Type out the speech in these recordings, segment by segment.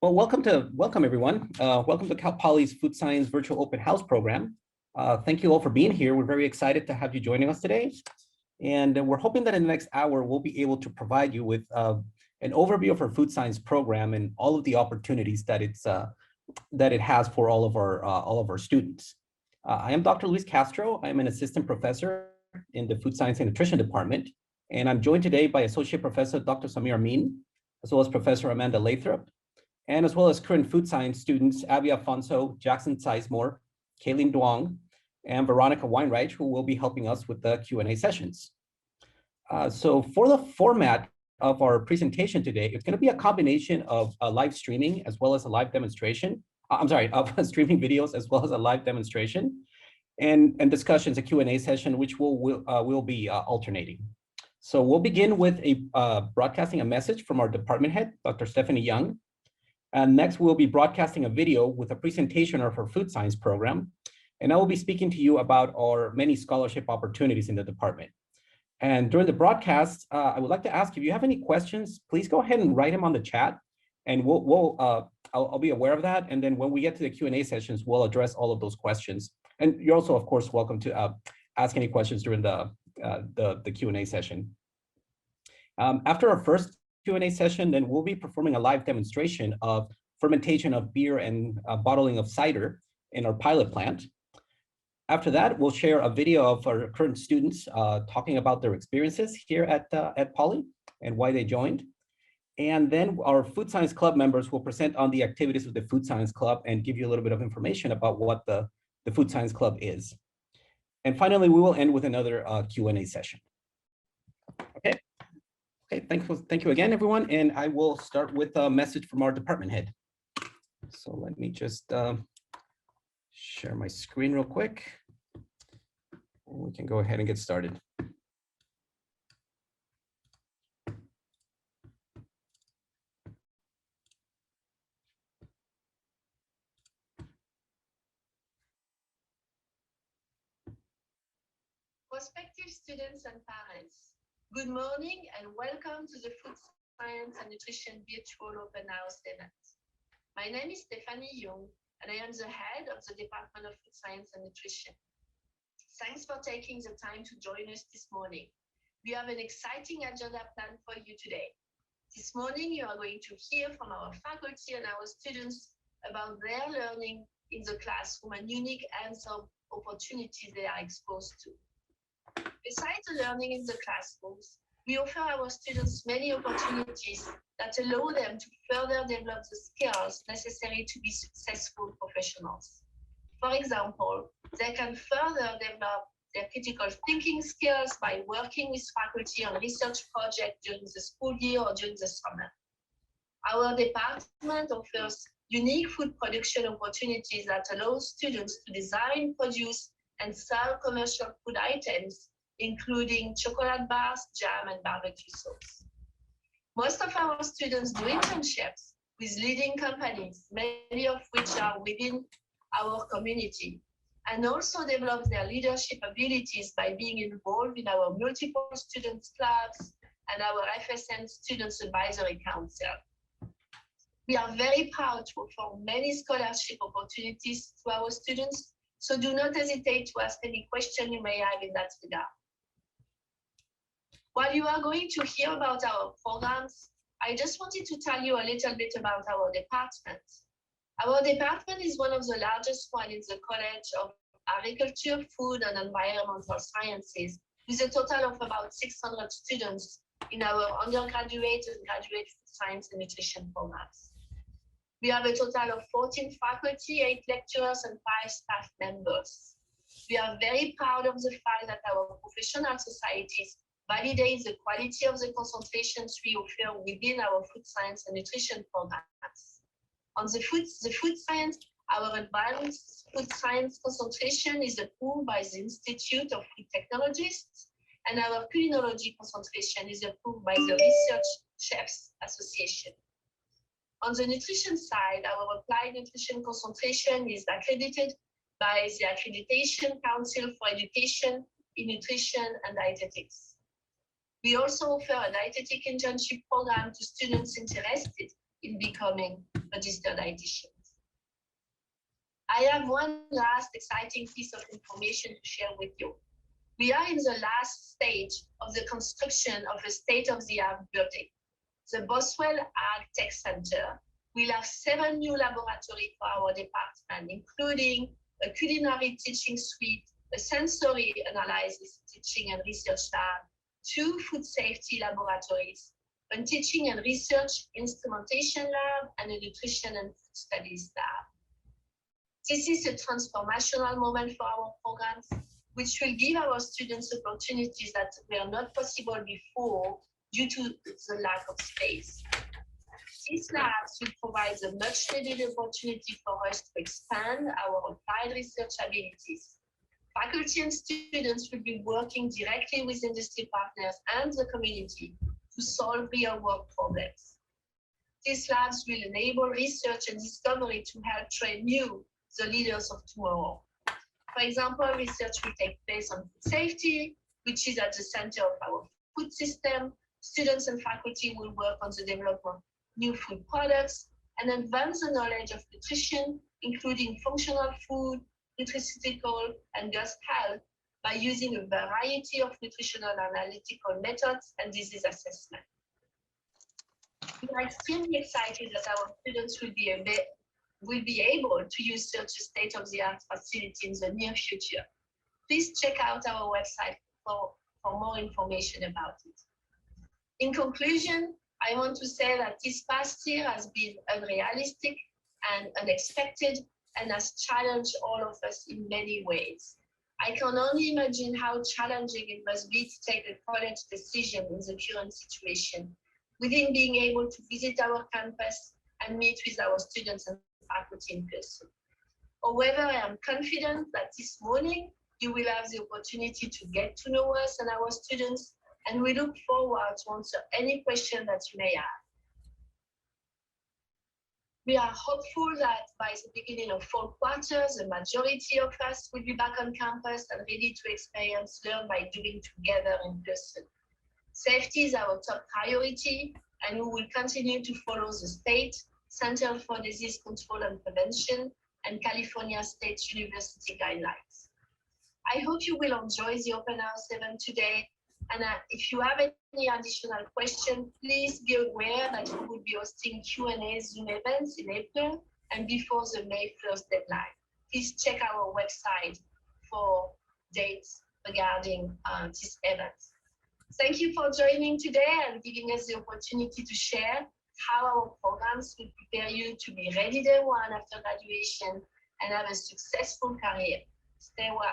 Well, welcome everyone. Welcome to Cal Poly's Food Science Virtual Open House program. Thank you all for being here. We're very excited to have you joining us today. And we're hoping that in the next hour, we'll be able to provide you with an overview of our food science program and all of the opportunities that it has for all of our students. I am Dr. Luis Castro. I'm an assistant professor in the Food Science and Nutrition Department. And I'm joined today by Associate Professor Dr. Samir Amin, as well as Professor Amanda Lathrop, and as well as current food science students, Abby Alfonso, Jackson Sizemore, Kayleen Duong, and Veronica Weinreich, who will be helping us with the Q&A sessions. So for the format of our presentation today, it's going to be a combination of live streaming as well as a live demonstration. Of streaming videos as well as a live demonstration, and discussions, a Q&A session, which will be alternating. So we'll begin with broadcasting a message from our department head, Dr. Stephanie Young. And next, we'll be broadcasting a video with a presentation of our food science program. And I will be speaking to you about our many scholarship opportunities in the department. And during the broadcast, I would like to ask if you have any questions, please go ahead and write them on the chat. And I'll be aware of that. And then when we get to the Q&A sessions, we'll address all of those questions. And you're also, of course, welcome to ask any questions during the Q&A session. After our first Q&A session, then we'll be performing a live demonstration of fermentation of beer and bottling of cider in our pilot plant. After that, we'll share a video of our current students talking about their experiences here at Poly and why they joined. And then our Food Science Club members will present on the activities of the Food Science Club and give you a little bit of information about what the Food Science Club is. And finally, we will end with another Q&A session. Okay. Okay, thank you again, everyone. And I will start with a message from our department head. So let me just share my screen real quick. And we can go ahead and get started. Prospective students and parents, good morning and welcome to the Food Science and Nutrition Virtual Open House event. My name is Stephanie Young and I am the head of the Department of Food Science and Nutrition. Thanks for taking the time to join us this morning. We have an exciting agenda planned for you today. This morning you are going to hear from our faculty and our students about their learning in the classroom and unique hands-on opportunities they are exposed to. Besides the learning in the classrooms, we offer our students many opportunities that allow them to further develop the skills necessary to be successful professionals. For example, they can further develop their critical thinking skills by working with faculty on research projects during the school year or during the summer. Our department offers unique food production opportunities that allow students to design, produce, and sell commercial food items, including chocolate bars, jam, and barbecue sauce. Most of our students do internships with leading companies, many of which are within our community, and also develop their leadership abilities by being involved in our multiple students clubs and our FSN Students Advisory Council. We are very proud to offer many scholarship opportunities to our students, so do not hesitate to ask any question you may have in that regard. While you are going to hear about our programs, I just wanted to tell you a little bit about our department. Our department is one of the largest ones in the College of Agriculture, Food and Environmental Sciences, with a total of about 600 students in our undergraduate and graduate food science and nutrition programs. We have a total of 14 faculty, 8 lecturers, and 5 staff members. We are very proud of the fact that our professional societies validate the quality of the concentrations we offer within our food science and nutrition programs. On the food science, our advanced food science concentration is approved by the Institute of Food Technologists, and our culinology concentration is approved by the Research Chefs Association. On the nutrition side, our applied nutrition concentration is accredited by the Accreditation Council for Education in Nutrition and Dietetics. We also offer a dietetic internship program to students interested in becoming registered dietitians. I have one last exciting piece of information to share with you. We are in the last stage of the construction of a state-of-the-art building. The Boswell Ag Tech Center will have 7 new laboratories for our department, including a culinary teaching suite, a sensory analysis teaching and research lab, 2 food safety laboratories, a teaching and research instrumentation lab, and a nutrition and food studies lab. This is a transformational moment for our programs, which will give our students opportunities that were not possible before due to the lack of space. These labs will provide a much needed opportunity for us to expand our applied research abilities. Faculty and students will be working directly with industry partners and the community to solve real-world problems. These labs will enable research and discovery to help train you, the leaders of tomorrow. For example, research will take place on food safety, which is at the center of our food system. Students and faculty will work on the development of new food products and advance the knowledge of nutrition, including functional food, nutraceutical, and gut health by using a variety of nutritional analytical methods and disease assessment. We are extremely excited that our students will be able to use such a state-of-the-art facility in the near future. Please check out our website for more information about it. In conclusion, I want to say that this past year has been unrealistic and unexpected and has challenged all of us in many ways. I can only imagine how challenging it must be to take a college decision in the current situation, within being able to visit our campus and meet with our students and faculty in person. However, I am confident that this morning you will have the opportunity to get to know us and our students, and we look forward to answer any question that you may have. We are hopeful that by the beginning of fall quarter, the majority of us will be back on campus and ready to experience learn by doing together in person. Safety is our top priority, and we will continue to follow the state, Center for Disease Control and Prevention, and California State University guidelines. I hope you will enjoy the open house event today. And if you have any additional questions, please be aware that we will be hosting Q&A Zoom events in April and before the May 1st deadline. Please check our website for dates regarding this event. Thank you for joining today and giving us the opportunity to share how our programs will prepare you to be ready day one after graduation and have a successful career. Stay well.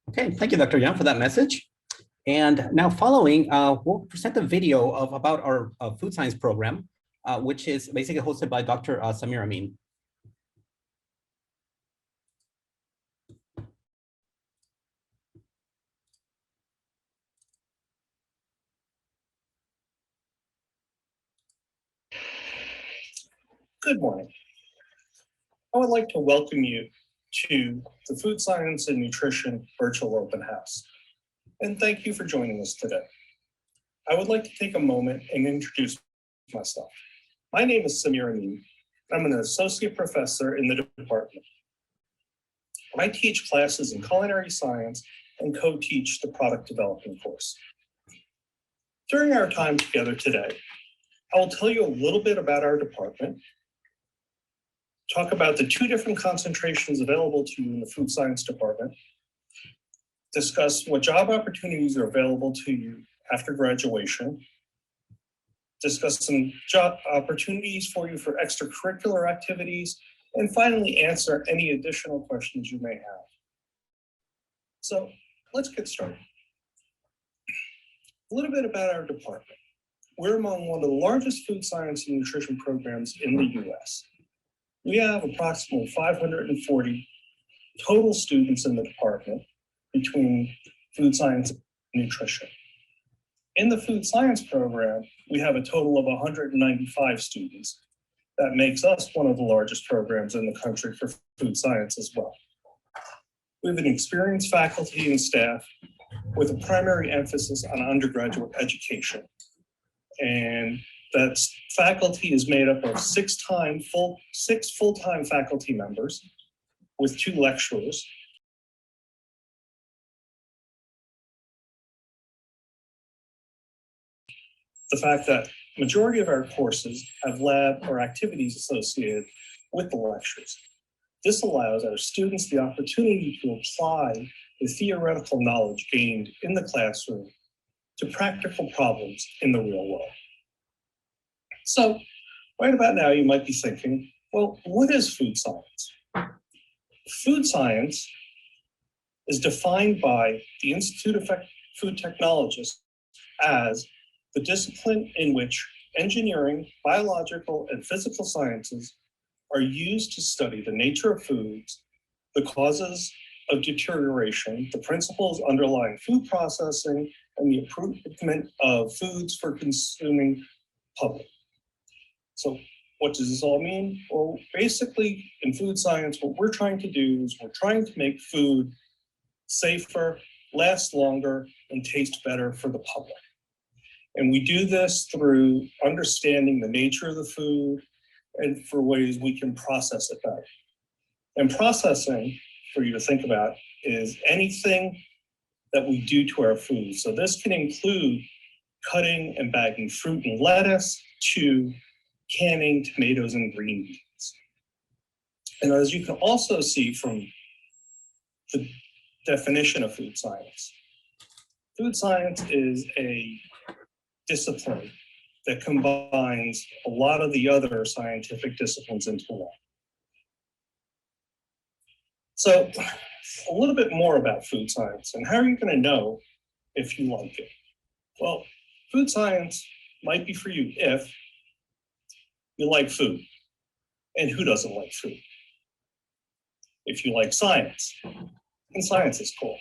Okay, thank you, Dr. Yang, for that message. And now following, we'll present a video about our food science program, which is basically hosted by Dr. Samir Amin. Good morning. I would like to welcome you to the Food Science and Nutrition Virtual Open House. And thank you for joining us today. I would like to take a moment and introduce myself. My name is Samir Amin. I'm an associate professor in the department. I teach classes in culinary science and co-teach the product development course. During our time together today, I will tell you a little bit about our department, talk about the 2 different concentrations available to you in the food science department, discuss what job opportunities are available to you after graduation, discuss some job opportunities for you for extracurricular activities, and finally answer any additional questions you may have. So let's get started. A little bit about our department. We're among one of the largest food science and nutrition programs in the US. We have approximately 540 total students in the department between food science and nutrition. In the food science program, we have a total of 195 students. That makes us one of the largest programs in the country for food science as well. We have an experienced faculty and staff with a primary emphasis on undergraduate education. And that faculty is made up of six full-time faculty members with 2 lecturers. The fact that majority of our courses have lab or activities associated with the lectures. This allows our students the opportunity to apply the theoretical knowledge gained in the classroom to practical problems in the real world. So right about now, you might be thinking, well, what is food science? Food science is defined by the Institute of Food Technologists as the discipline in which engineering, biological, and physical sciences are used to study the nature of foods, the causes of deterioration, the principles underlying food processing, and the improvement of foods for consuming public. So what does this all mean? Well, basically in food science, what we're trying to do is we're trying to make food safer, last longer, and taste better for the public. And we do this through understanding the nature of the food and for ways we can process it better. And processing, for you to think about, is anything that we do to our food. So this can include cutting and bagging fruit and lettuce to canning tomatoes and green beans. And as you can also see from the definition of food science is a discipline that combines a lot of the other scientific disciplines into one. So a little bit more about food science and how are you going to know if you like it? Well, food science might be for you if you like food. And who doesn't like food? If you like science, and science is cool.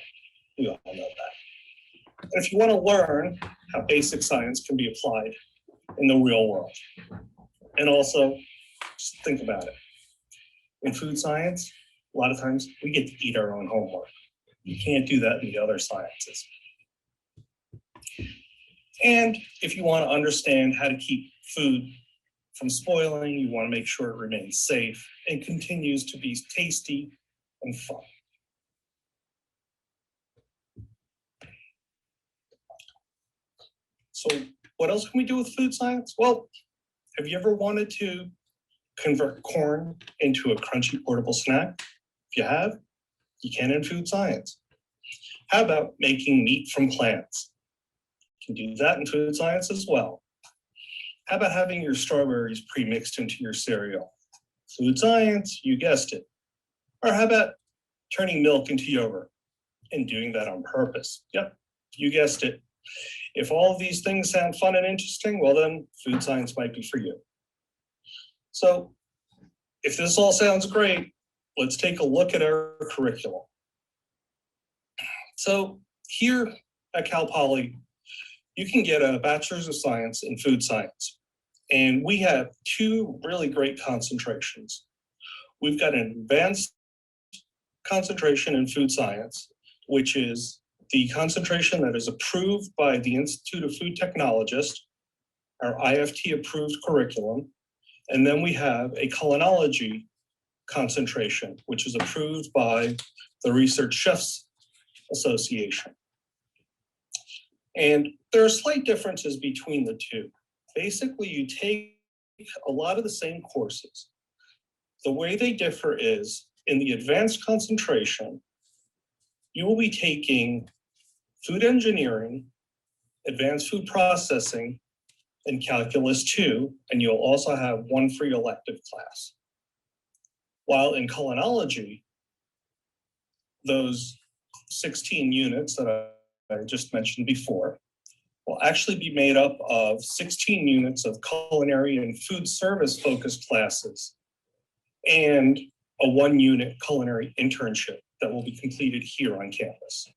We all know that. And if you want to learn how basic science can be applied in the real world. And also, just think about it. In food science, a lot of times we get to eat our own homework. You can't do that in the other sciences. And if you want to understand how to keep food from spoiling, you want to make sure it remains safe and continues to be tasty and fun. So what else can we do with food science? Well, have you ever wanted to convert corn into a crunchy portable snack? If you have, you can in food science. How about making meat from plants? You can do that in food science as well. How about having your strawberries pre-mixed into your cereal? Food science, you guessed it. Or how about turning milk into yogurt and doing that on purpose? Yep, you guessed it. If all of these things sound fun and interesting, well then food science might be for you. So if this all sounds great, let's take a look at our curriculum. So here at Cal Poly, you can get a Bachelor's of Science in Food Science. And we have 2 really great concentrations. We've got an advanced concentration in food science, which is the concentration that is approved by the Institute of Food Technologists, our IFT approved curriculum. And then we have a culinology concentration, which is approved by the Research Chefs Association. And there are slight differences between the 2. Basically, you take a lot of the same courses. The way they differ is in the advanced concentration, you will be taking food engineering, advanced food processing, and calculus 2, and you'll also have 1 free elective class. While in culinology, those 16 units that I just mentioned before will actually be made up of 16 units of culinary and food service focused classes and a 1-unit culinary internship that will be completed here on campus.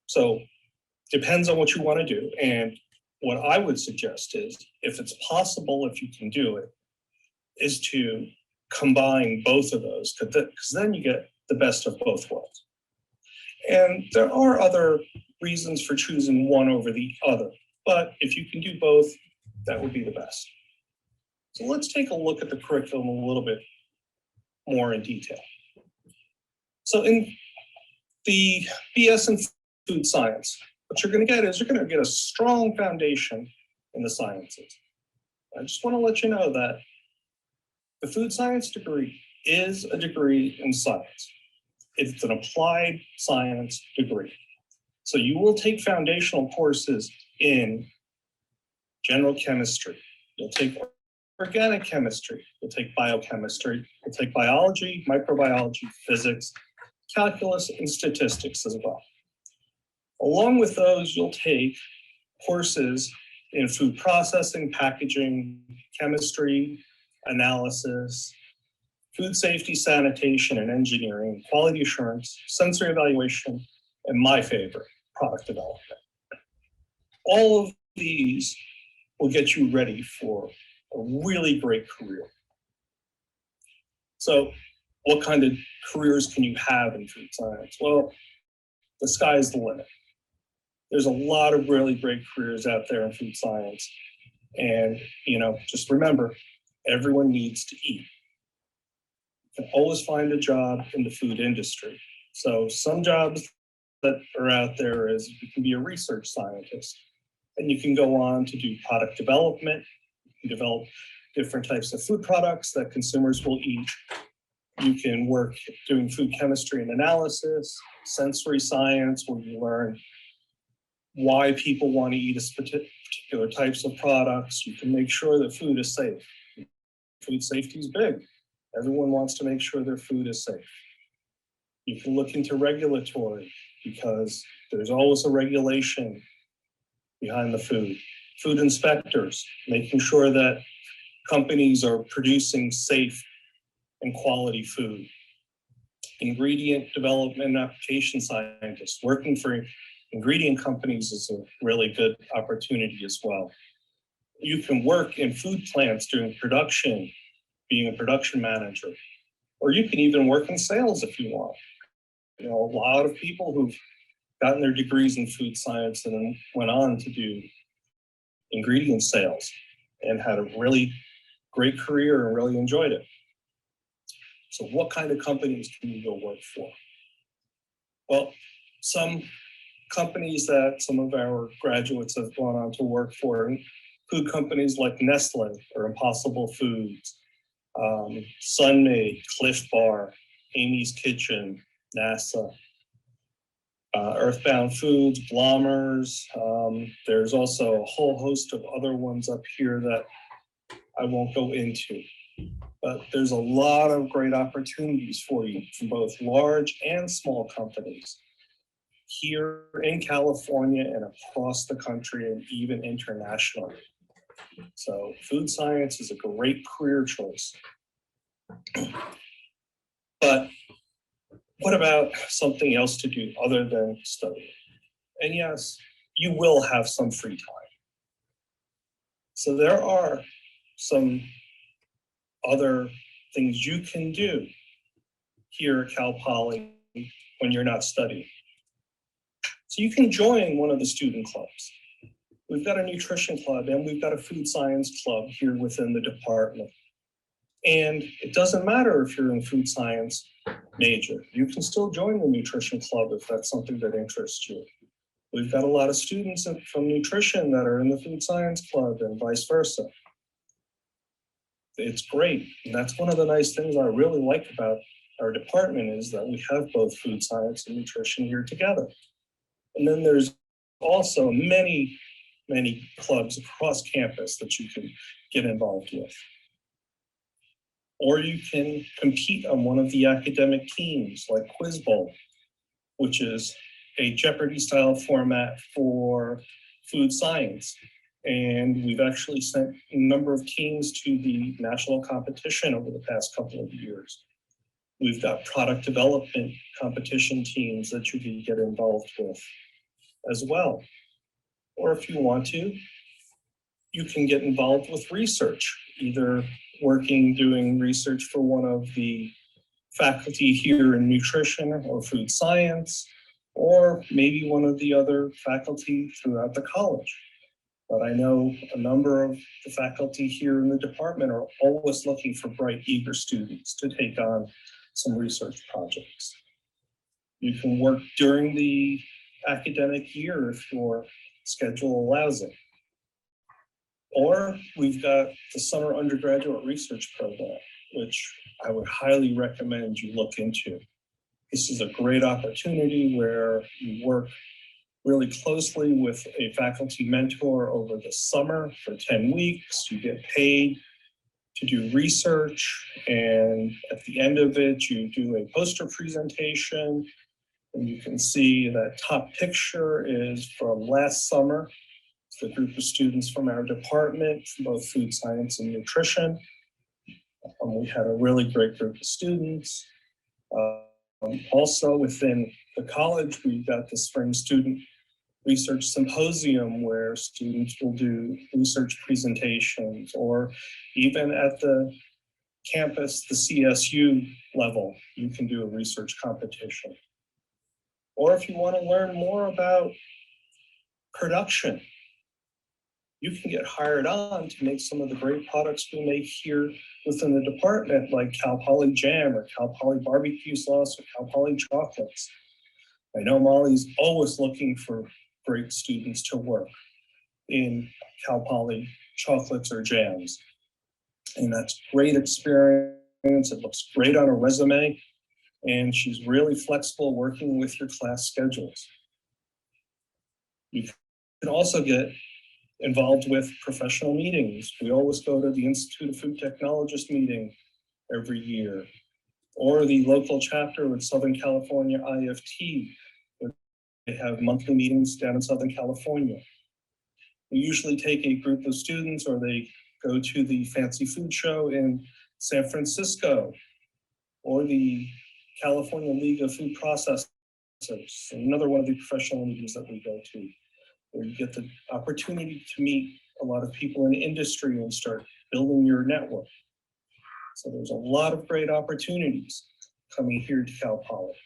So depends on what you want to do. And what I would suggest is, if it's possible, if you can do it, is to combine both of those, because then you get the best of both worlds. And there are other reasons for choosing one over the other, but if you can do both, that would be the best. So let's take a look at the curriculum a little bit more in detail. So in the BS in food science, what you're going to get is you're going to get a strong foundation in the sciences. I just want to let you know that the food science degree is a degree in science. It's an applied science degree. So you will take foundational courses in general chemistry. You'll take organic chemistry. You'll take biochemistry. You'll take biology, microbiology, physics, calculus, and statistics as well. Along with those, you'll take courses in food processing, packaging, chemistry, analysis, food safety, sanitation, and engineering, quality assurance, sensory evaluation, and my favorite, product development. All of these will get you ready for a really great career. So what kind of careers can you have in food science? Well, the sky is the limit. There's a lot of really great careers out there in food science. And, just remember, everyone needs to eat. You can always find a job in the food industry. So some jobs that are out there is you can be a research scientist, and you can go on to do product development. You can develop different types of food products that consumers will eat. You can work doing food chemistry and analysis, sensory science, where you learn why people want to eat a particular types of products. You can make sure that food is safe. Food safety is big. Everyone wants to make sure their food is safe. You can look into regulatory, because there's always a regulation behind the food. Food inspectors, making sure that companies are producing safe and quality food. Ingredient development and application scientists, working for ingredient companies is a really good opportunity as well. You can work in food plants doing production, being a production manager, or you can even work in sales if you want. A lot of people who've gotten their degrees in food science and then went on to do ingredient sales and had a really great career and really enjoyed it. So what kind of companies can you go work for? Well, some companies that some of our graduates have gone on to work for, food companies like Nestle or Impossible Foods, Sunmade, Cliff Bar, Amy's Kitchen, NASA, Earthbound Foods, Blommers. There's also a whole host of other ones up here that I won't go into. But there's a lot of great opportunities for you from both large and small companies here in California and across the country and even internationally. So food science is a great career choice. But what about something else to do other than study? And yes, you will have some free time. So there are some other things you can do here at Cal Poly when you're not studying. So you can join one of the student clubs. We've got a nutrition club and we've got a food science club here within the department. And it doesn't matter if you're in food science major, you can still join the nutrition club if that's something that interests you. We've got a lot of students from nutrition that are in the food science club and vice versa. It's great. And that's one of the nice things I really like about our department is that we have both food science and nutrition here together. And then there's also many clubs across campus that you can get involved with. Or you can compete on one of the academic teams like Quiz Bowl, which is a Jeopardy style format for food science. And we've actually sent a number of teams to the national competition over the past couple of years. We've got product development competition teams that you can get involved with as well. Or if you want to, you can get involved with research, either working, doing research for one of the faculty here in nutrition or food science, or maybe one of the other faculty throughout the college. But I know a number of the faculty here in the department are always looking for bright, eager students to take on some research projects. You can work during the academic year if your schedule allows it. Or we've got the summer undergraduate research program, which I would highly recommend you look into. This is a great opportunity where you work really closely with a faculty mentor over the summer for 10 weeks. You get paid to do research, and at the end of it, you do a poster presentation. And you can see that top picture is from last summer. It's the group of students from our department, both food science and nutrition. We had a really great group of students. Also within the college, we've got the spring student research symposium where students will do research presentations, or even at the campus, the CSU level, you can do a research competition. Or if you want to learn more about production, you can get hired on to make some of the great products we make here within the department, like Cal Poly Jam or Cal Poly Barbecue Sauce or Cal Poly Chocolates. I know Molly's always looking for great students to work in Cal Poly chocolates or jams. And that's great experience. It looks great on a resume. And she's really flexible working with your class schedules. You can also get involved with professional meetings. We always go to the Institute of Food Technologists meeting every year, or the local chapter with Southern California IFT. They have monthly meetings down in Southern California. We usually take a group of students, or they go to the Fancy Food Show in San Francisco, or the California League of Food Processors, another one of the professional meetings that we go to, where you get the opportunity to meet a lot of people in industry and start building your network. So there's a lot of great opportunities coming here to Cal Poly.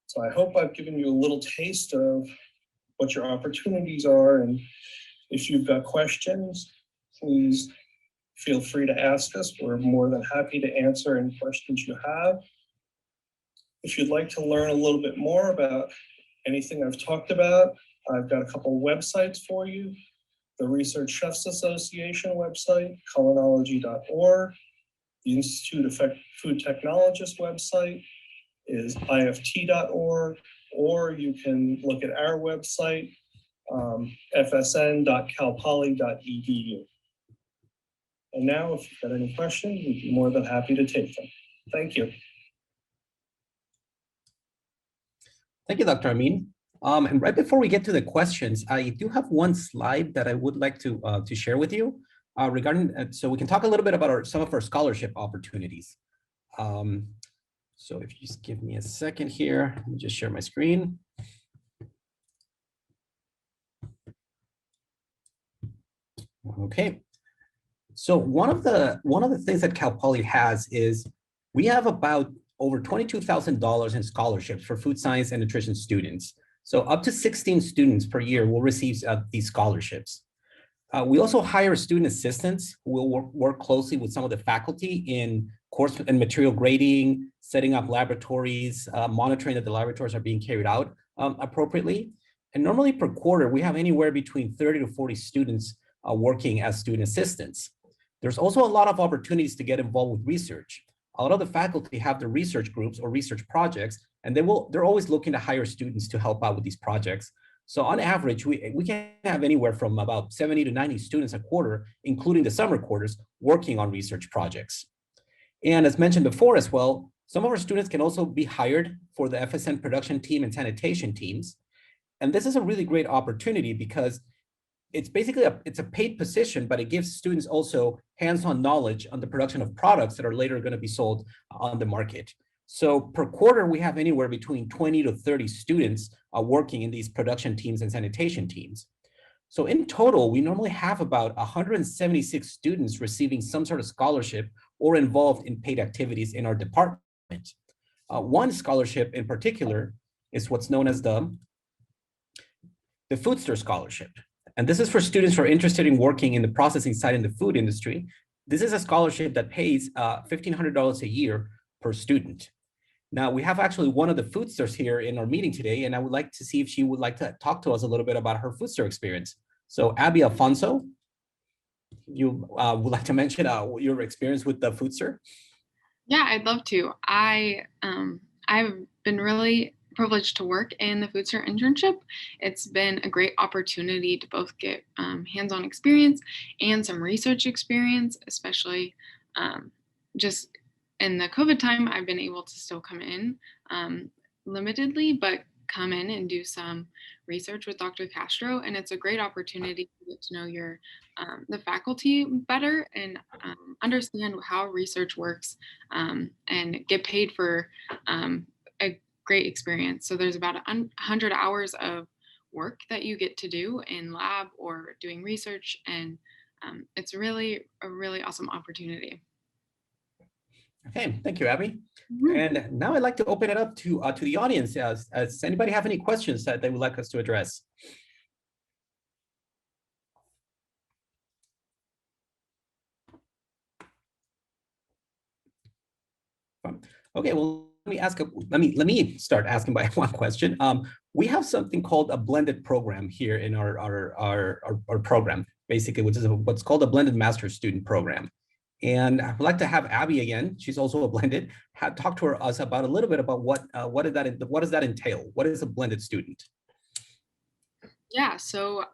So I hope I've given you a little taste of what your opportunities are, and if you've got questions, please feel free to ask us. We're more than happy to answer any questions you have. If you'd like to learn a little bit more about anything I've talked about, I've got a couple of websites for you. The Research Chefs Association website, culinology.org. The Institute of Food Technologists website is ift.org, or you can look at our website, fsn.calpoly.edu. And now, if you've got any questions, we'd be more than happy to take them. Thank you. Thank you, Dr. Amin. And right before we get to the questions, I do have one slide that I would like to share with you regarding, so we can talk a little bit about some of our scholarship opportunities. So if you just give me a second here, let me just share my screen. Okay. So one of the things that Cal Poly has is we have about over $22,000 in scholarships for food science and nutrition students. So up to 16 students per year will receive these scholarships. We also hire student assistants who will work closely with some of the faculty in course and material grading, setting up laboratories, monitoring that the laboratories are being carried out appropriately. And normally per quarter, we have anywhere between 30 to 40 students working as student assistants. There's also a lot of opportunities to get involved with research. A lot of the faculty have their research groups or research projects, and they're always looking to hire students to help out with these projects. So on average, we can have anywhere from about 70 to 90 students a quarter, including the summer quarters, working on research projects. And as mentioned before as well, some of our students can also be hired for the FSN production team and sanitation teams. And this is a really great opportunity because it's basically it's a paid position, but it gives students also hands-on knowledge on the production of products that are later going to be sold on the market. So per quarter, we have anywhere between 20 to 30 students working in these production teams and sanitation teams. So in total, we normally have about 176 students receiving some sort of scholarship or involved in paid activities in our department. One scholarship in particular is what's known as the Foodster Scholarship. And this is for students who are interested in working in the processing side in the food industry. This is a scholarship that pays $1,500 a year per student. Now, we have actually one of the Foodsters here in our meeting today, and I would like to see if she would like to talk to us a little bit about her Foodster experience. So Abby Alfonso, you would like to mention your experience with the Foodster? Yeah, I'd love to. I've been really privileged to work in the Foodster internship. It's been a great opportunity to both get hands-on experience and some research experience, especially just in the COVID time. I've been able to still come in limitedly, but come in and do some research with Dr. Castro, and it's a great opportunity to get to know your the faculty better and understand how research works and get paid for a great experience. So there's about 100 hours of work that you get to do in lab or doing research, and it's really a really awesome opportunity. Okay, thank you, Abby. And now I'd like to open it up to the audience. Does anybody have any questions that they would like us to address? Okay, well, let me start asking by one question. We have something called a blended program here in our program, basically, which is what's called a blended master's student program. And I'd like to have Abby again. She's also a blended. Talk to us about a little bit about what does that entail? What is a blended student? Yeah, so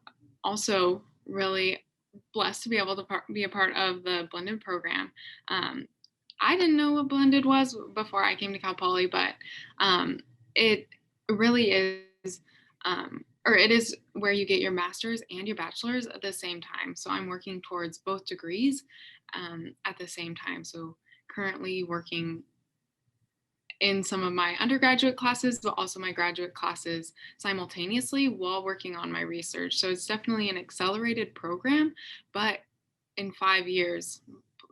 also really blessed to be able to be a part of the blended program. I didn't know what blended was before I came to Cal Poly, but it really is, or it is where you get your master's and your bachelor's at the same time. So I'm working towards both degrees at the same time. So currently working in some of my undergraduate classes, but also my graduate classes simultaneously while working on my research. So it's definitely an accelerated program, but in 5 years,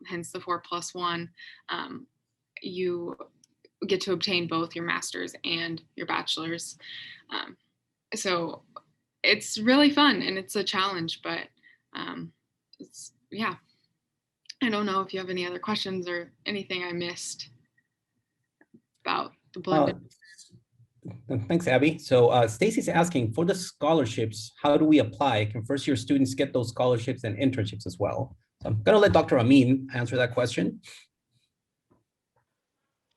hence the 4+1, you get to obtain both your master's and your bachelor's. So it's really fun and it's a challenge, but yeah. I don't know if you have any other questions or anything I missed about the blended. Thanks, Abby. So Stacy's asking, for the scholarships, how do we apply? Can first-year students get those scholarships and internships as well? So I'm going to let Dr. Amin answer that question.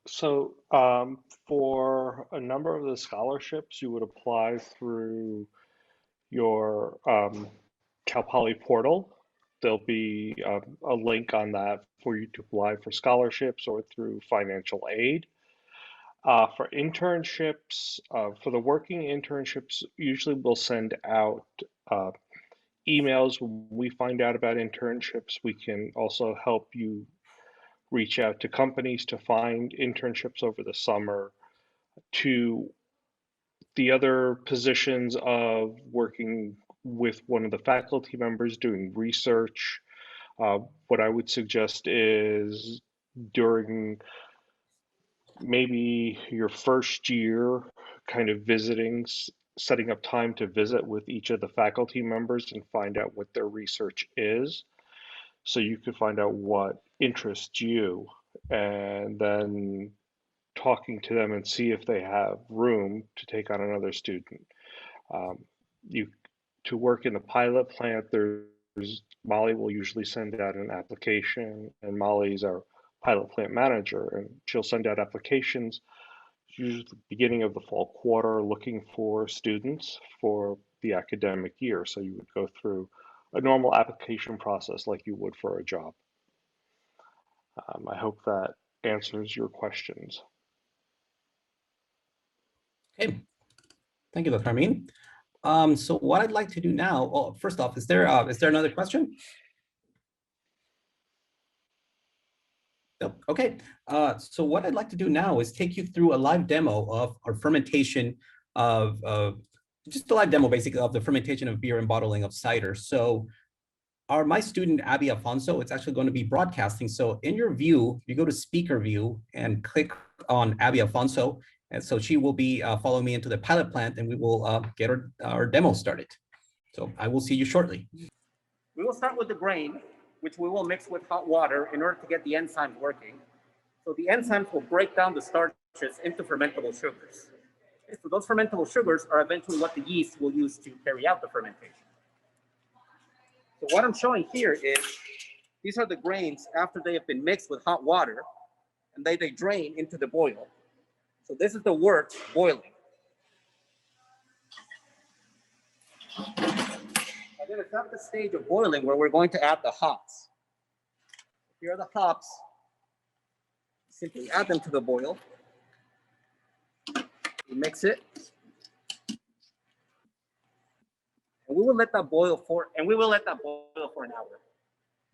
So for a number of the scholarships, you would apply through your Cal Poly portal. There'll be a link on that for you to apply for scholarships or through financial aid. For internships, for the working internships, usually we'll send out emails when we find out about internships. We can also help you reach out to companies to find internships over the summer. To the other positions of working with one of the faculty members doing research, what I would suggest is during maybe your first year, kind of setting up time to visit with each of the faculty members and find out what their research is, so you could find out what interests you, and then talking to them and see if they have room to take on another student. To work in the pilot plant, Molly will usually send out an application, and Molly's our pilot plant manager, and she'll send out applications usually at the beginning of the fall quarter looking for students for the academic year. So you would go through a normal application process like you would for a job. I hope that answers your questions. Okay, thank you, Dr. Amin. So what I'd like to do now, first off, is there another question? No. Okay, so what I'd like to do now is take you through a live demo of our fermentation of just a live demo basically of the fermentation of beer and bottling of cider. So my student, Abby Alfonso, it's actually going to be broadcasting. So in your view, you go to speaker view and click on Abby Alfonso. And so she will be following me into the pilot plant, and we will get our demo started. So I will see you shortly. We will start with the grain, which we will mix with hot water in order to get the enzymes working. So the enzymes will break down the starches into fermentable sugars. So those fermentable sugars are eventually what the yeast will use to carry out the fermentation. So what I'm showing here is, these are the grains after they have been mixed with hot water, and they drain into the boil. So this is the wort boiling. And then it's at the stage of boiling where we're going to add the hops. Here are the hops. Simply add them to the boil. We mix it. And we will let that boil for an hour.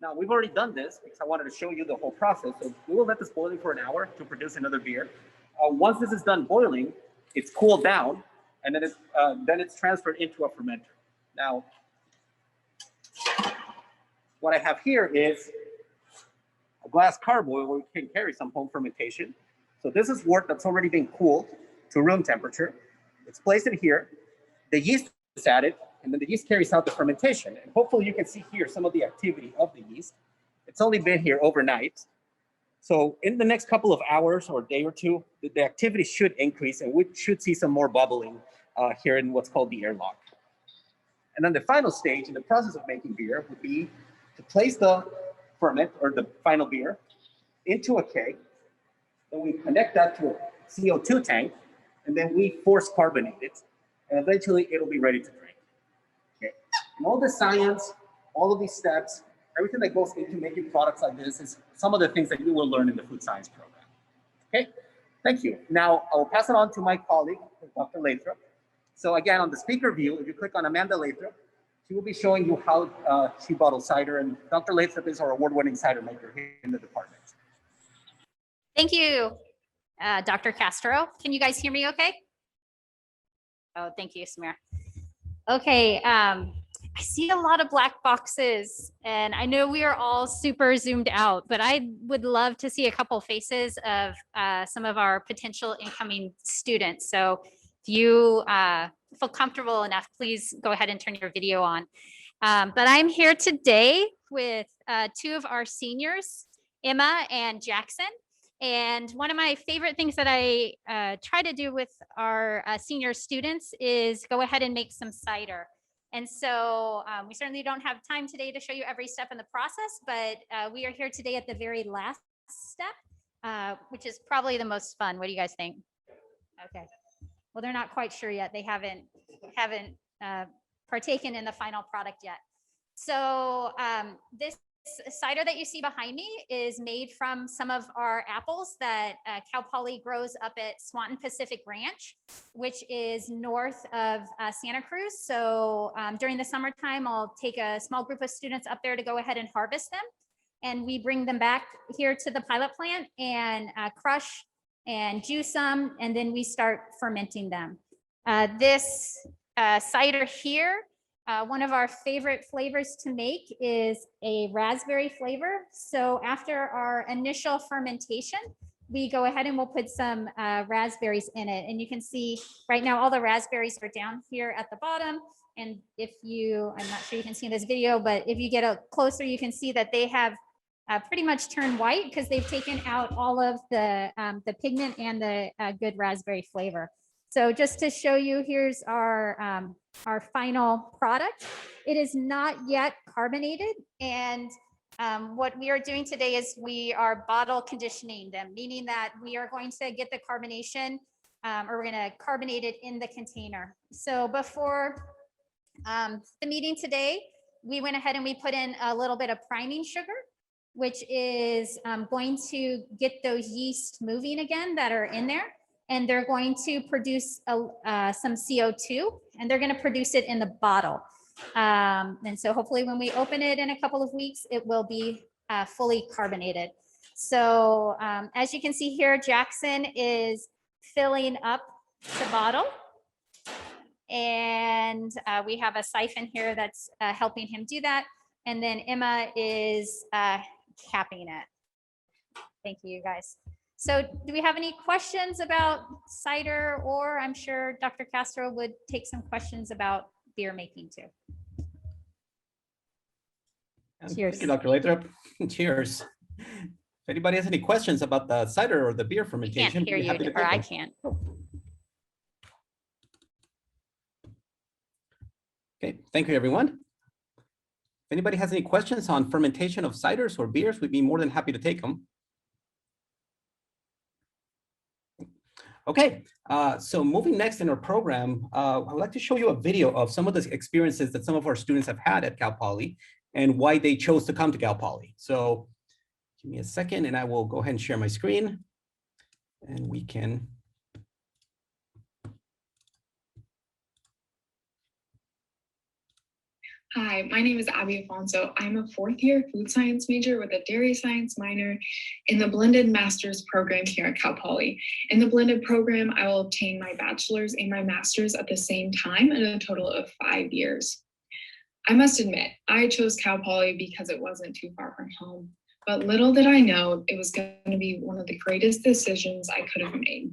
Now, we've already done this because I wanted to show you the whole process. So we will let this boiling for an hour to produce another beer. Once this is done boiling, it's cooled down, and then it's transferred into a fermenter. Now, what I have here is a glass carboy where we can carry some home fermentation. So this is wort that's already been cooled to room temperature. It's placed in here. The yeast is added, and then the yeast carries out the fermentation. And hopefully you can see here some of the activity of the yeast. It's only been here overnight. So in the next couple of hours or day or two, the activity should increase, and we should see some more bubbling here in what's called the airlock. And then the final stage in the process of making beer would be to place the ferment or the final beer into a keg. Then we connect that to a CO2 tank, and then we force carbonate it, and eventually it'll be ready to drink. Okay. And all the science, all of these steps, everything that goes into making products like this is some of the things that you will learn in the food science program. Okay, thank you. Now I will pass it on to my colleague, Dr. Lathrop. So again, on the speaker view, if you click on Amanda Lathrop, she will be showing you how she bottles cider, and Dr. Lathrop is our award-winning cider maker here in the department. Thank you, Dr. Castro. Can you guys hear me okay? Oh, thank you, Samir. Okay, I see a lot of black boxes, and I know we are all super zoomed out, but I would love to see a couple faces of some of our potential incoming students. So if you feel comfortable enough, please go ahead and turn your video on. But I'm here today with two of our seniors, Emma and Jackson. And one of my favorite things that I try to do with our senior students is go ahead and make some cider. And so we certainly don't have time today to show you every step in the process, but we are here today at the very last step, which is probably the most fun. What do you guys think? Okay. Well, they're not quite sure yet. They haven't partaken in the final product yet. So this cider that you see behind me is made from some of our apples that Cal Poly grows up at Swanton Pacific Ranch, which is north of Santa Cruz. So during the summertime, I'll take a small group of students up there to go ahead and harvest them. And we bring them back here to the pilot plant and crush and juice them, and then we start fermenting them. This cider here, one of our favorite flavors to make is a raspberry flavor. So after our initial fermentation, we go ahead and we'll put some raspberries in it. And you can see right now all the raspberries are down here at the bottom. And if you, I'm not sure you can see in this video, but if you get a closer, you can see that they have pretty much turned white because they've taken out all of the pigment and the good raspberry flavor. So just to show you, here's our final product. It is not yet carbonated, and what we are doing today is we are bottle conditioning them, meaning that we are going to get the carbonation, or we're going to carbonate it in the container. So before the meeting today, we went ahead and we put in a little bit of priming sugar, which is going to get those yeast moving again that are in there. And they're going to produce some CO2, and they're going to produce it in the bottle. And so hopefully when we open it in a couple of weeks, it will be fully carbonated. So as you can see here, Jackson is filling up the bottle. And and we have a siphon here that's helping him do that. And then Emma is capping it. Thank you, guys. So do we have any questions about cider, or I'm sure Dr. Castro would take some questions about beer making too. Cheers. Thank you, Dr. Lathrop. Cheers. If anybody has any questions about the cider or the beer I fermentation, can't hear we'd be you, happy to or take I them. can't. Okay, thank you, everyone. If anybody has any questions on fermentation of ciders or beers, we'd be more than happy to take them. Okay, so moving next in our program, I would like to show you a video of some of the experiences that some of our students have had at Cal Poly and why they chose to come to Cal Poly. So give me a second and I will go ahead and share my screen and we can. Hi, my name is Abby Alfonso. I'm a fourth year food science major with a dairy science minor in the blended master's program here at Cal Poly. In the blended program, I will obtain my bachelor's and my master's at the same time in a total of 5 years. I must admit, I chose Cal Poly because it wasn't too far from home, but little did I know it was going to be one of the greatest decisions I could have made.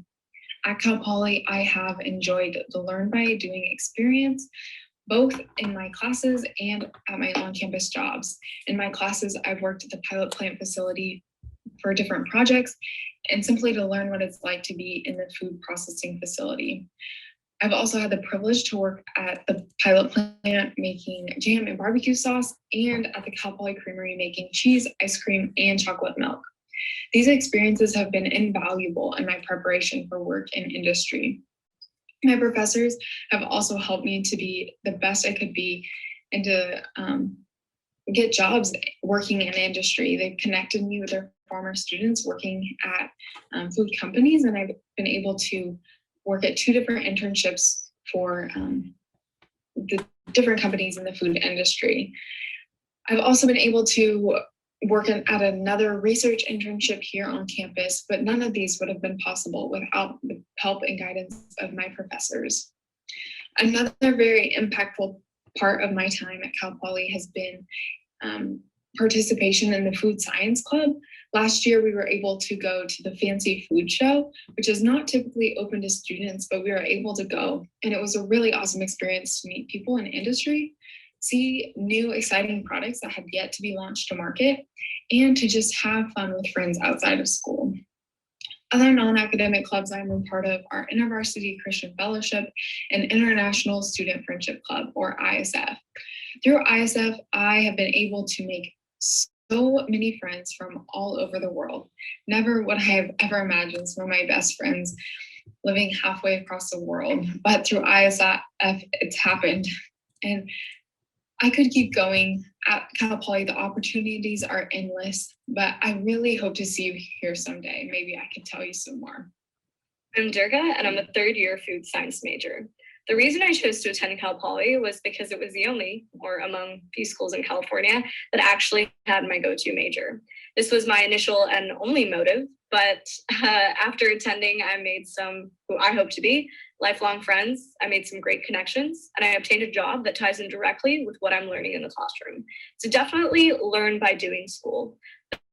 At Cal Poly, I have enjoyed the learn by doing experience, both in my classes and at my on-campus jobs. In my classes, I've worked at the pilot plant facility for different projects and simply to learn what it's like to be in the food processing facility. I've also had the privilege to work at the pilot plant making jam and barbecue sauce and at the Cal Poly Creamery making cheese, ice cream, and chocolate milk. These experiences have been invaluable in my preparation for work in industry. My professors have also helped me to be the best I could be and to get jobs working in industry. They've connected me with their former students working at food companies, and I've been able to work at 2 different internships for the different companies in the food industry. I've also been able to work at another research internship here on campus, but none of these would have been possible without the help and guidance of my professors. Another very impactful part of my time at Cal Poly has been participation in the Food Science Club. Last year, we were able to go to the Fancy Food Show, which is not typically open to students, but we were able to go. And it was a really awesome experience to meet people in industry, see new exciting products that had yet to be launched to market, and to just have fun with friends outside of school. Other non-academic clubs I'm a part of are InterVarsity Christian Fellowship and International Student Friendship Club, or ISF. Through ISF, I have been able to make so many friends from all over the world. Never would I have ever imagined some of my best friends living halfway across the world, but through ISF, it's happened. And I could keep going. At Cal Poly, the opportunities are endless, but I really hope to see you here someday. Maybe I could tell you some more. I'm Durga, and I'm a third-year food science major. The reason I chose to attend Cal Poly was because it was the only, or among few schools in California, that actually had my go-to major. This was my initial and only motive, but after attending, I made some, who I hope to be, lifelong friends. I made some great connections, and I obtained a job that ties in directly with what I'm learning in the classroom. So definitely learn by doing school.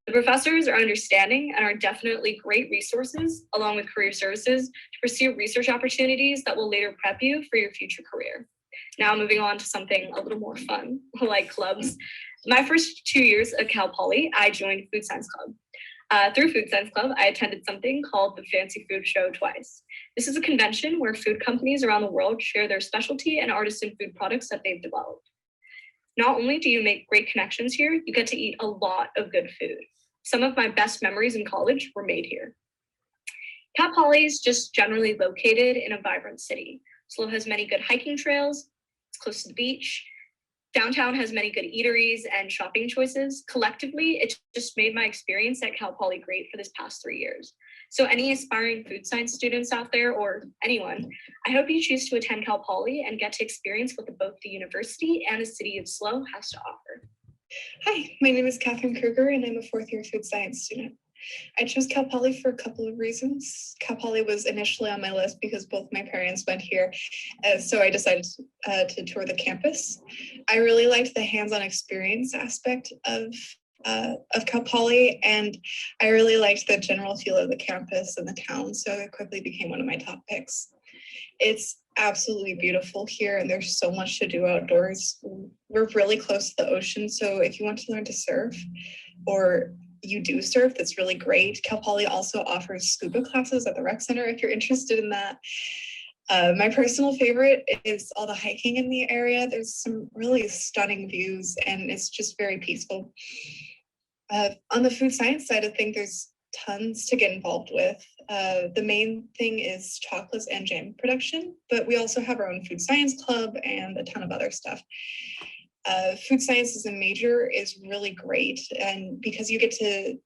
The professors are understanding and are definitely great resources, along with career services, to pursue research opportunities that will later prep you for your future career. Now moving on to something a little more fun, like clubs. My first 2 years at Cal Poly, I joined Food Science Club. Through Food Science Club, I attended something called the Fancy Food Show twice. This is a convention where food companies around the world share their specialty and artisan food products that they've developed. Not only do you make great connections here, you get to eat a lot of good food. Some of my best memories in college were made here. Cal Poly is just generally located in a vibrant city. SLO has many good hiking trails, it's close to the beach. Downtown has many good eateries and shopping choices. Collectively, it just made my experience at Cal Poly great for this past 3 years. So any aspiring food science students out there, or anyone, I hope you choose to attend Cal Poly and get to experience what both the university and the city of SLO has to offer. Hi, my name is Catherine Kruger, and I'm a fourth year food science student. I chose Cal Poly for a couple of reasons. Cal Poly was initially on my list because both my parents went here, so I decided to tour the campus. I really liked the hands-on experience aspect of Cal Poly, and I really liked the general feel of the campus and the town, so it quickly became one of my top picks. It's absolutely beautiful here, and there's so much to do outdoors. We're really close to the ocean, so if you want to learn to surf, or you do surf, that's really great. Cal Poly also offers scuba classes at the rec center if you're interested in that. My personal favorite is all the hiking in the area. There's some really stunning views, and it's just very peaceful. On the food science side of things, there's tons to get involved with. The main thing is chocolates and jam production, but we also have our own food science club and a ton of other stuff. Food science as a major is really great, and because you get to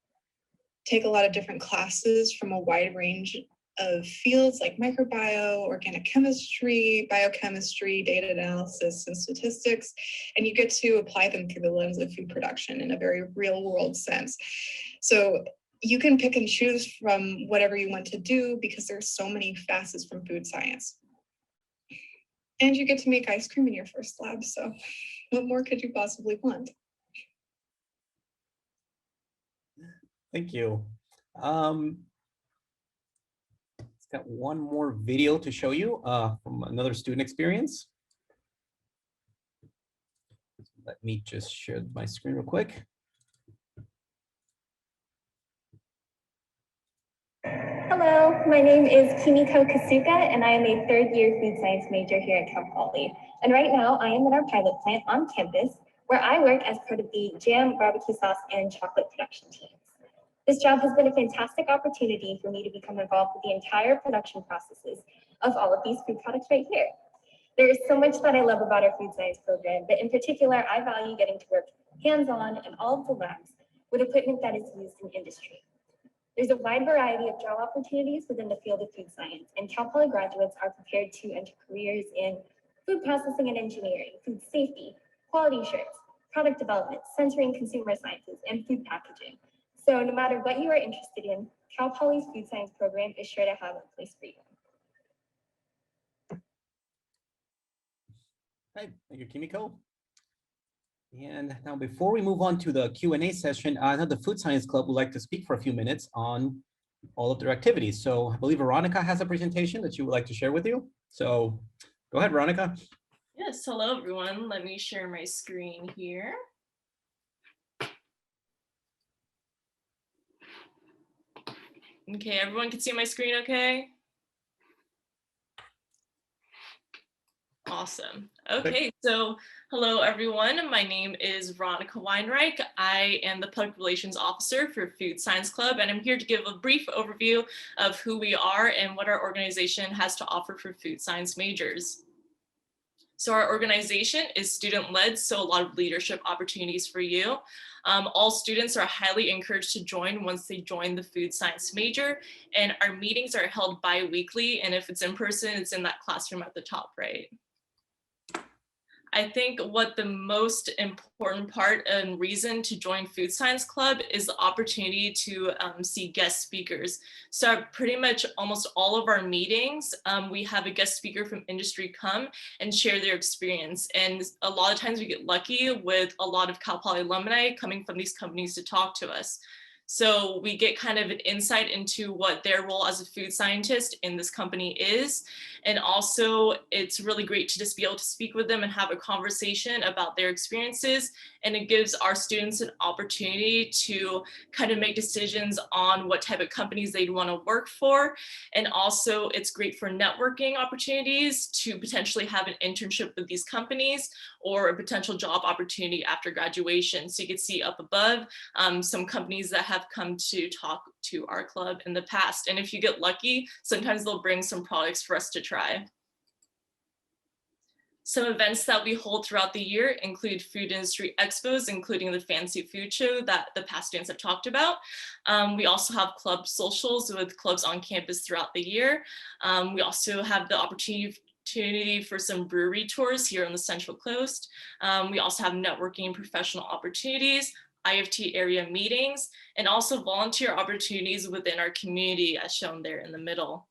take a lot of different classes from a wide range of fields like microbiome, organic chemistry, biochemistry, data analysis, and statistics, and you get to apply them through the lens of food production in a very real world sense. So you can pick and choose from whatever you want to do because there's so many facets from food science. And you get to make ice cream in your first lab, so what more could you possibly want? Thank you. It's got one more video to show you from another student experience. Let me just share my screen real quick. Hello, my name is Kimiko Kasuka, and I am a third-year food science major here at Cal Poly. And right now, I am in our pilot plant on campus, where I work as part of the jam, barbecue sauce, and chocolate production teams. This job has been a fantastic opportunity for me to become involved with the entire production processes of all of these food products right here. There is so much that I love about our food science program, but in particular, I value getting to work hands-on in all of the labs with equipment that is used in industry. There's a wide variety of job opportunities within the field of food science, and Cal Poly graduates are prepared to enter careers in food processing and engineering, food safety, quality assurance, product development, sensory and consumer sciences, and food packaging. So no matter what you are interested in, Cal Poly's food science program is sure to have a place for you. Right, thank you, Kimiko. And now before we move on to the Q&A session, I know the Food Science Club would like to speak for a few minutes on all of their activities. So I believe Veronica has a presentation that she would like to share with you. So go ahead, Veronica. Yes, hello everyone. Let me share my screen here. Okay, everyone can see my screen okay? Awesome. Okay, so hello everyone. My name is Veronica Weinreich. I am the Public Relations Officer for Food Science Club, and I'm here to give a brief overview of who we are and what our organization has to offer for food science majors. So our organization is student-led, so a lot of leadership opportunities for you. All students are highly encouraged to join once they join the food science major, and our meetings are held bi-weekly, and if it's in person, it's in that classroom at the top right. I think what the most important part and reason to join Food Science Club is the opportunity to see guest speakers. So pretty much almost all of our meetings, we have a guest speaker from industry come and share their experience. And a lot of times we get lucky with a lot of Cal Poly alumni coming from these companies to talk to us. So we get kind of an insight into what their role as a food scientist in this company is. And also it's really great to just be able to speak with them and have a conversation about their experiences. And it gives our students an opportunity to kind of make decisions on what type of companies they'd want to work for. And also it's great for networking opportunities to potentially have an internship with these companies or a potential job opportunity after graduation. So you can see up above some companies that have come to talk to our club in the past. And if you get lucky, sometimes they'll bring some products for us to try. Some events that we hold throughout the year include food industry expos, including the Fancy Food Show that the past students have talked about. We also have club socials with clubs on campus throughout the year. We also have the opportunity for some brewery tours here on the Central Coast. We also have networking and professional opportunities. IFT area meetings, and also volunteer opportunities within our community as shown there in the middle.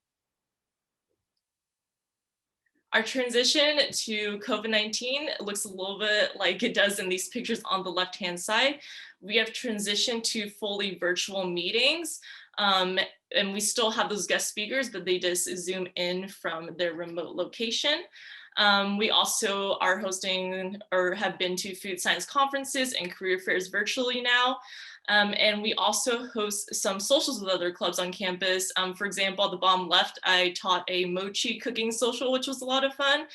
Our transition to COVID-19 looks a little bit like it does in these pictures on the left-hand side. We have transitioned to fully virtual meetings, and we still have those guest speakers, but they just Zoom in from their remote location. We also are hosting or have been to food science conferences and career fairs virtually now. And we also host some socials with other clubs on campus. For example, at the bottom left, I taught a mochi cooking social, which was a lot of fun.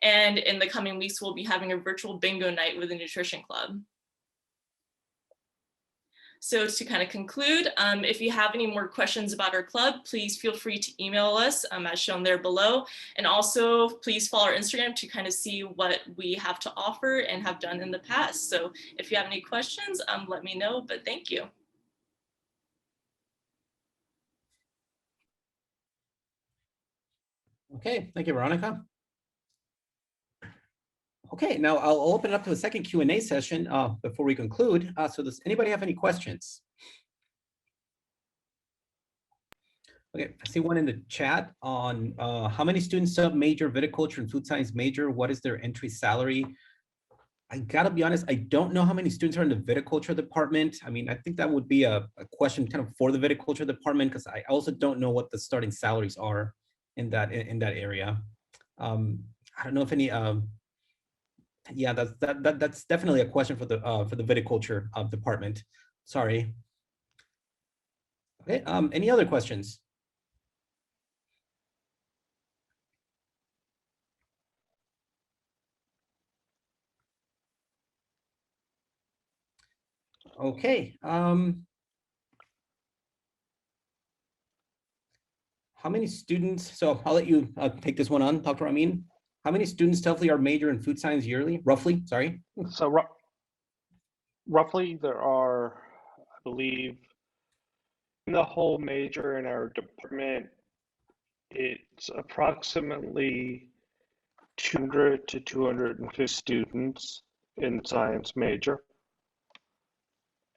And in the coming weeks, we'll be having a virtual bingo night with the nutrition club. So to kind of conclude, if you have any more questions about our club, please feel free to email us as shown there below. And also please follow our Instagram to kind of see what we have to offer and have done in the past. So if you have any questions, let me know, but thank you. Okay, thank you, Veronica. Okay, now I'll open it up to a second Q&A session before we conclude. So does anybody have any questions? Okay, I see one in the chat on how many students sub-major viticulture and food science major? What is their entry salary? I gotta be honest, I don't know how many students are in the viticulture department. I mean, I think that would be a question kind of for the viticulture department, because I also don't know what the starting salaries are in that area. I don't know if any. Yeah, that's definitely a question for the viticulture department. Sorry. Okay. Any other questions? Okay. How many students? So I'll let you take this one on, Dr. Amin. How many students roughly are major in food science yearly? Roughly, sorry. So roughly there are, I believe, in the whole major in our department, it's approximately 200 to 250 students in science major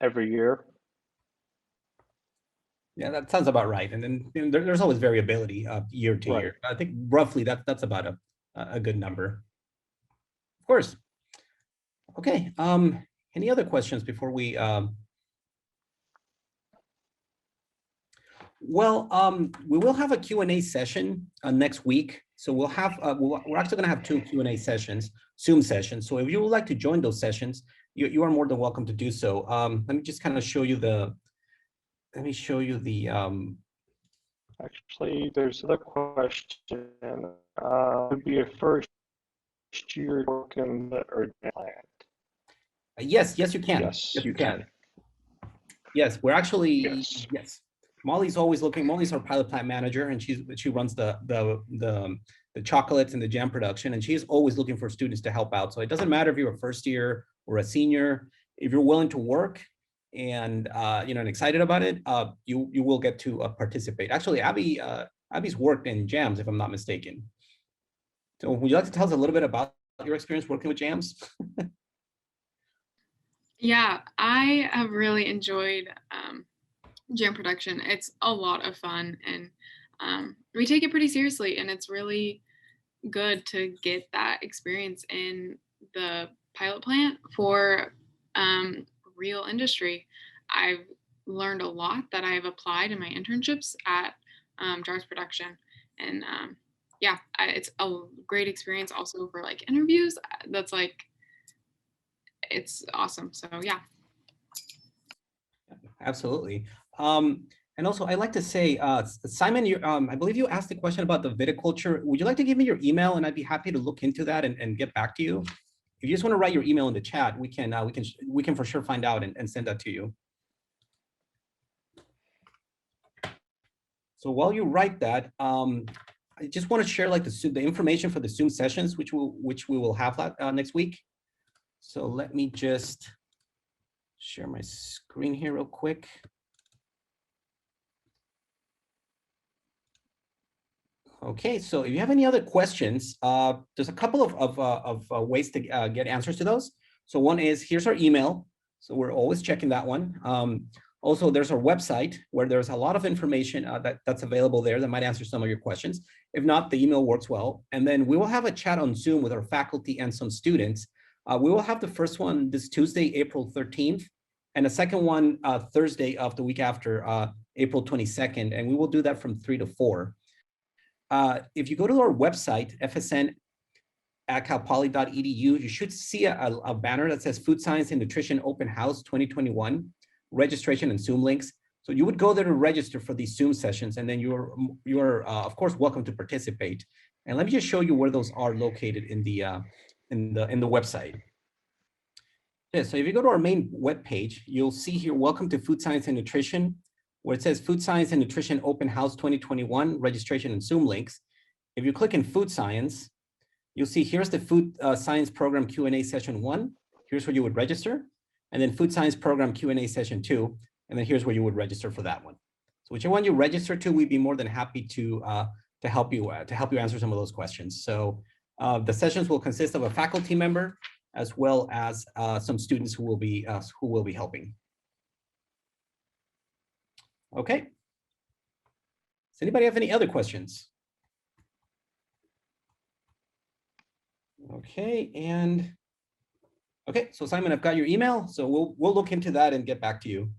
every year. Yeah, that sounds about right. And then there's always variability year to year. I think roughly that's about a good number. Of course. Okay. Any other questions before we? Well, we will have a Q&A session next week. So we'll have we're actually going to have 2 Q&A sessions, Zoom sessions. So if you would like to join those sessions, you are more than welcome to do so. Let me just kind of show you the. Let me show you the. Actually, there's another question. Would be a first year working the urban plant? Yes, you can. Yes, you can. Yes, we're actually yes. Molly's always looking. Molly's our pilot plant manager, and she runs the chocolates and the jam production, and she's always looking for students to help out. So it doesn't matter if you're a first year or a senior. If you're willing to work and and excited about it, you will get to participate. Actually, Abby's worked in jams, if I'm not mistaken. So would you like to tell us a little bit about your experience working with jams? Yeah, I have really enjoyed jam production. It's a lot of fun, and we take it pretty seriously, and it's really good to get that experience in the pilot plant for real industry. I've learned a lot that I've applied in my internships at jars production, and yeah, it's a great experience also for like interviews. That's like, it's awesome. So yeah. Absolutely. And also, I'd like to say, Simon, I believe you asked a question about the viticulture. Would you like to give me your email, and I'd be happy to look into that and get back to you. If you just want to write your email in the chat, we can for sure find out and send that to you. So while you write that, I just want to share like the information for the Zoom sessions, which we will have next week. So let me just share my screen here real quick. Okay, so if you have any other questions, there's a couple of ways to get answers to those. So one is, here's our email. So we're always checking that one. Also, there's our website where there's a lot of information that's available there that might answer some of your questions. If not, the email works well. And then we will have a chat on Zoom with our faculty and some students. We will have the first one this Tuesday, April 13th, and the second one Thursday of the week after, April 22nd. And we will do that from 3 to 4. If you go to our website, fsn@calpoly.edu, you should see a banner that says Food Science and Nutrition Open House 2021, registration and Zoom links. So you would go there to register for these Zoom sessions, and then you're of course welcome to participate. And let me just show you where those are located in the website. Yeah, so if you go to our main web page, you'll see here, welcome to Food Science and Nutrition, where it says Food Science and Nutrition Open House 2021, registration and Zoom links. If you click in Food Science, you'll see here's the Food Science Program Q&A Session 1. Here's where you would register. And then Food Science Program Q&A Session 2. And then here's where you would register for that one. So whichever one you register to, we'd be more than happy to help you answer some of those questions. So the sessions will consist of a faculty member as well as some students who will be helping. Okay. Does anybody have any other questions? Okay, and okay, so Simon, I've got your email, so we'll look into that and get back to you.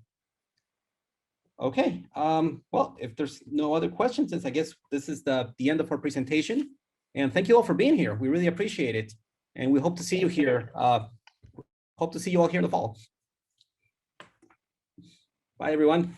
Okay, well, if there's no other questions, I guess this is the end of our presentation. And thank you all for being here. We really appreciate it. And we hope to see you here. Hope to see you all here in the fall. Bye, everyone.